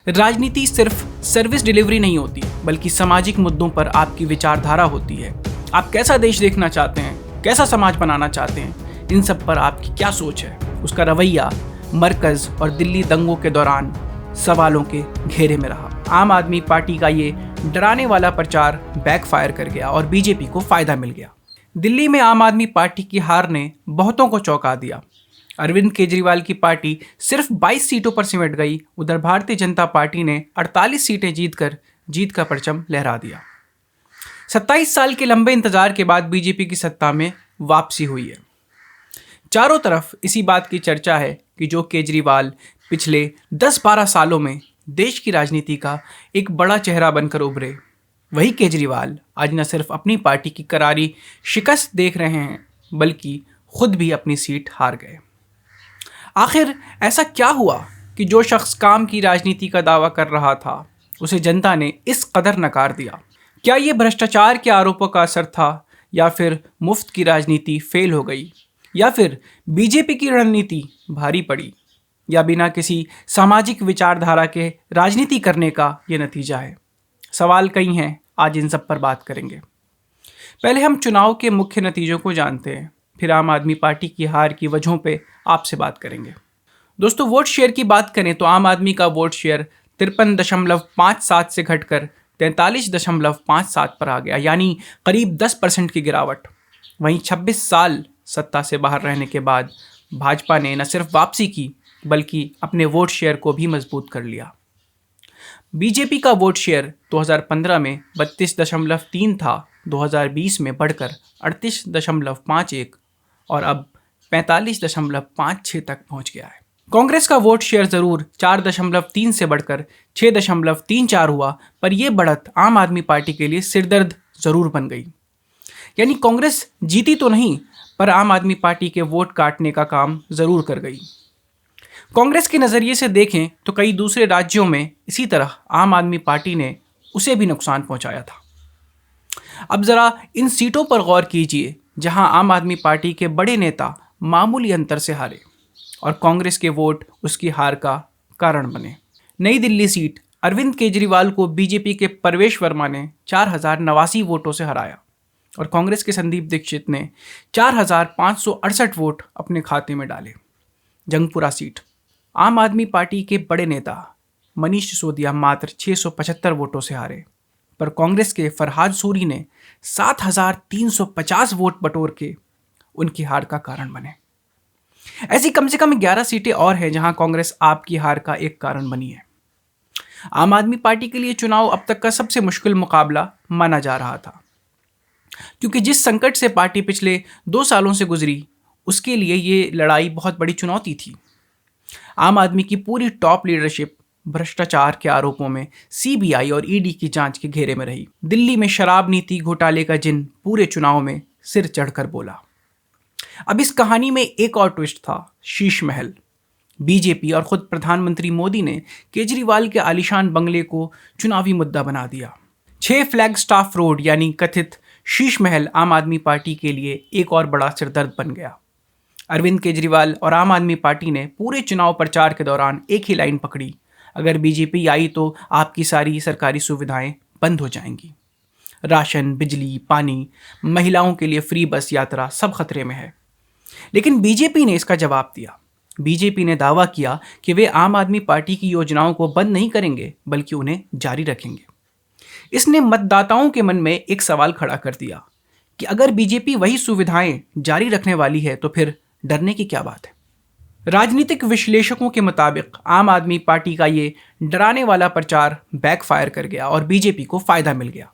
राजनीति सिर्फ service delivery नहीं होती, बल्कि सामाजिक मुद्दों पर आपकी विचारधारा होती है। आप कैसा देश देखना चाहते हैं, कैसा समाज बनाना चाहते हैं, इन सब पर आपकी क्या सोच है, उसका रवैया मरकज और दिल्ली दंगों के दौरान सवालों के घेरे में रहा। आम आदमी पार्टी का ये डराने वाला प्रचार बैकफायर कर गया और बीजेपी को फायदा मिल गया। दिल्ली में आम आदमी पार्टी की हार ने बहुतों को चौंका दिया। अरविंद केजरीवाल की पार्टी सिर्फ 22 सीटों पर सिमट गई। उधर भारतीय जनता पार्टी ने 48 सीटें जीतकर जीत का परचम लहरा दिया। 27 साल के लंबे इंतजार के बाद बीजेपी की सत्ता में वापसी हुई है। चारों तरफ इसी बात की चर्चा है कि जो केजरीवाल पिछले 10-12 सालों में देश की राजनीति का एक बड़ा चेहरा बनकर उभरे, वही केजरीवाल आज न सिर्फ अपनी पार्टी की करारी शिकस्त देख रहे हैं, बल्कि खुद भी अपनी सीट हार गए। आखिर ऐसा क्या हुआ कि जो शख्स काम की राजनीति का दावा कर रहा था, उसे जनता ने इस कदर नकार दिया? क्या ये भ्रष्टाचार के आरोपों का असर था, या फिर मुफ्त की राजनीति फेल हो गई, या फिर बीजेपी की रणनीति भारी पड़ी, या बिना किसी सामाजिक विचारधारा के राजनीति करने का ये नतीजा है? सवाल कई हैं, आज इन सब पर बात करेंगे। पहले हम चुनाव के मुख्य नतीजों को जानते हैं, फिर आम आदमी पार्टी की हार की वजहों पे आपसे बात करेंगे। दोस्तों, वोट शेयर की बात करें तो आम आदमी का वोट शेयर 53.57 से घटकर 43.57 पर आ गया, यानी करीब 10% की गिरावट। वहीं 26 साल सत्ता से बाहर रहने के बाद भाजपा ने न सिर्फ वापसी की, बल्कि अपने वोट शेयर को भी मजबूत कर लिया। बीजेपी का वोट शेयर 2015 में 32.3 था, 2020 में बढ़कर 38.51 और अब 45.56 तक पहुंच गया है। कांग्रेस का वोट शेयर जरूर 4.3 से बढ़कर 6.34 हुआ, पर यह बढ़त आम आदमी पार्टी के लिए सिरदर्द जरूर बन गई। यानी कांग्रेस जीती तो नहीं, पर आम आदमी पार्टी के वोट काटने का काम जरूर कर गई। कांग्रेस के नज़रिए से देखें तो कई दूसरे राज्यों में इसी तरह आम आदमी पार्टी ने उसे भी नुकसान पहुंचाया था। अब ज़रा इन सीटों पर गौर कीजिए जहां आम आदमी पार्टी के बड़े नेता मामूली अंतर से हारे और कांग्रेस के वोट उसकी हार का कारण बने। नई दिल्ली सीट अरविंद केजरीवाल को बीजेपी के परवेश वर्मा ने 4089 वोटों से हराया और कांग्रेस के संदीप दीक्षित ने 4568 वोट अपने खाते में डाले। जंगपुरा सीट आम आदमी पार्टी के बड़े नेता मनीष सिसोदिया मात्र 675 वोटों से हारे, पर कांग्रेस के फरहाद सूरी ने 7350 वोट बटोर के उनकी हार का कारण बने। ऐसी कम से कम 11 सीटें और हैं जहां कांग्रेस आपकी हार का एक कारण बनी है। आम आदमी पार्टी के लिए चुनाव अब तक का सबसे मुश्किल मुकाबला माना जा रहा था, क्योंकि जिस संकट से पार्टी पिछले 2 सालों से गुजरी, उसके लिए ये लड़ाई बहुत बड़ी चुनौती थी। आम आदमी की पूरी टॉप लीडरशिप भ्रष्टाचार के आरोपों में सीबीआई और ईडी की जांच के घेरे में रही। दिल्ली में शराब नीति घोटाले का जिन पूरे चुनाव में सिर चढ़कर बोला। अब इस कहानी में एक और ट्विस्ट था, शीश महल। बीजेपी और खुद प्रधानमंत्री मोदी ने केजरीवाल के आलीशान बंगले को चुनावी मुद्दा बना दिया। 6 फ्लैग स्टाफ रोड यानी कथित शीश महल आम आदमी पार्टी के लिए एक और बड़ा सिरदर्द बन गया। अरविंद केजरीवाल और आम आदमी पार्टी ने पूरे चुनाव प्रचार के दौरान एक ही लाइन पकड़ी, अगर बीजेपी आई तो आपकी सारी सरकारी सुविधाएं बंद हो जाएंगी। राशन, बिजली, पानी, महिलाओं के लिए फ्री बस यात्रा सब खतरे में है। लेकिन बीजेपी ने इसका जवाब दिया। बीजेपी ने दावा किया कि वे आम आदमी पार्टी की योजनाओं को बंद नहीं करेंगे, बल्कि उन्हें जारी रखेंगे। इसने मतदाताओं के मन में एक सवाल खड़ा कर दिया कि अगर बीजेपी वही सुविधाएं जारी रखने वाली है तो फिर डरने की क्या बात है। राजनीतिक विश्लेषकों के मुताबिक आम आदमी पार्टी का ये डराने वाला प्रचार बैकफायर कर गया और बीजेपी को फायदा मिल गया।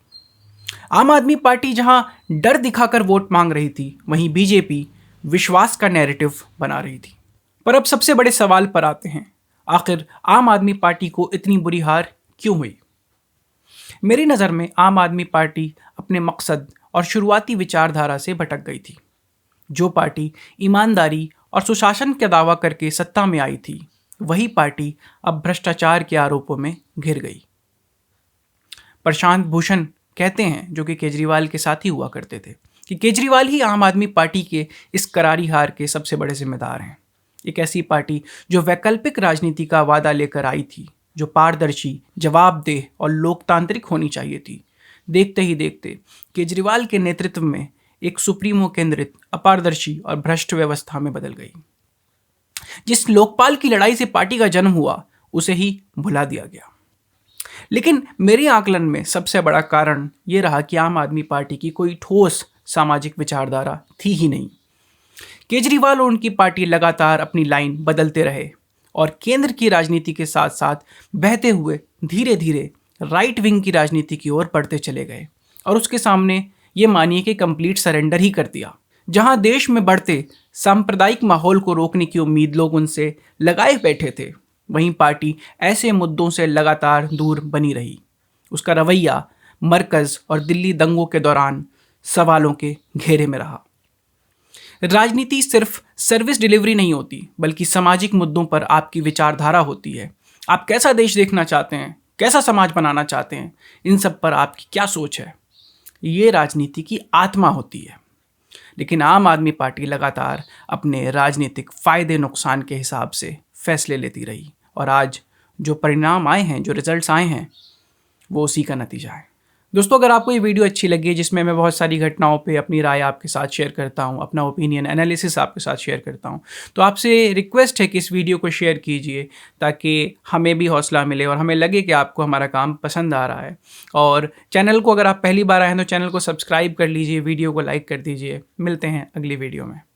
आम आदमी पार्टी जहां डर दिखाकर वोट मांग रही थी, वहीं बीजेपी विश्वास का नैरेटिव बना रही थी। पर अब सबसे बड़े सवाल पर आते हैं, आखिर आम आदमी पार्टी को इतनी बुरी हार क्यों हुई? मेरी नज़र में आम आदमी पार्टी अपने मकसद और शुरुआती विचारधारा से भटक गई थी। जो पार्टी ईमानदारी और सुशासन का दावा करके सत्ता में आई थी, वही पार्टी अब भ्रष्टाचार के आरोपों में घिर गई। प्रशांत भूषण कहते हैं, जो कि केजरीवाल के साथ ही हुआ करते थे, कि केजरीवाल ही आम आदमी पार्टी के इस करारी हार के सबसे बड़े जिम्मेदार हैं। एक ऐसी पार्टी जो वैकल्पिक राजनीति का वादा लेकर आई थी, जो पारदर्शी, जवाबदेह और लोकतांत्रिक होनी चाहिए थी, देखते ही देखते केजरीवाल के नेतृत्व में एक सुप्रीमो केंद्रित, अपारदर्शी और भ्रष्ट व्यवस्था में बदल गई। जिस लोकपाल की लड़ाई से पार्टी का जन्म हुआ, उसे ही भुला दिया गया। लेकिन मेरे आकलन में सबसे बड़ा कारण यह रहा कि आम आदमी पार्टी की कोई ठोस सामाजिक विचारधारा थी ही नहीं। केजरीवाल और उनकी पार्टी लगातार अपनी लाइन बदलते रहे और केंद्र की राजनीति के साथ साथ बहते हुए धीरे धीरे राइट विंग की राजनीति की ओर बढ़ते चले गए और उसके सामने ये मानिए कि कंप्लीट सरेंडर ही कर दिया। जहां देश में बढ़ते सांप्रदायिक माहौल को रोकने की उम्मीद लोग उनसे लगाए बैठे थे, वहीं पार्टी ऐसे मुद्दों से लगातार दूर बनी रही। उसका रवैया मरकज और दिल्ली दंगों के दौरान सवालों के घेरे में रहा। राजनीति सिर्फ सर्विस डिलीवरी नहीं होती, बल्कि सामाजिक मुद्दों पर आपकी विचारधारा होती है। आप कैसा देश देखना चाहते हैं, कैसा समाज बनाना चाहते हैं, इन सब पर आपकी क्या सोच है, ये राजनीति की आत्मा होती है। लेकिन आम आदमी पार्टी लगातार अपने राजनीतिक फायदे नुकसान के हिसाब से फैसले लेती रही और आज जो परिणाम आए हैं, जो रिजल्ट्स आए हैं, वो उसी का नतीजा है। दोस्तों, अगर आपको ये वीडियो अच्छी लगी जिसमें मैं बहुत सारी घटनाओं पे अपनी राय आपके साथ शेयर करता हूँ, अपना ओपिनियन एनालिसिस आपके साथ शेयर करता हूँ, तो आपसे रिक्वेस्ट है कि इस वीडियो को शेयर कीजिए ताकि हमें भी हौसला मिले और हमें लगे कि आपको हमारा काम पसंद आ रहा है। और चैनल को अगर आप पहली बार आए हैं तो चैनल को सब्सक्राइब कर लीजिए, वीडियो को लाइक कर दीजिए। मिलते हैं अगली वीडियो में।